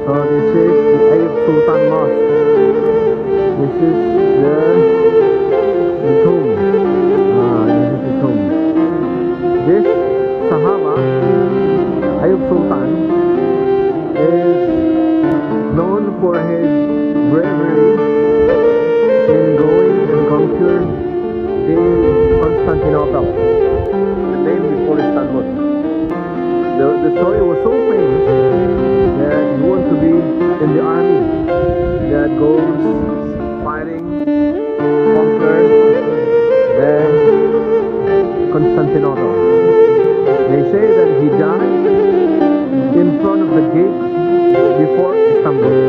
This is the Ayub Sultan Mosque. This is the tomb. This is the tomb. This Sahaba, Ayub Sultan, is known for his bravery in going and conquering the Constantinople, the name before Istanbul. The story was so famous that he wanted to be in the army that goes fighting, conquer the Constantinople. They say that he died in front of the gate before Istanbul.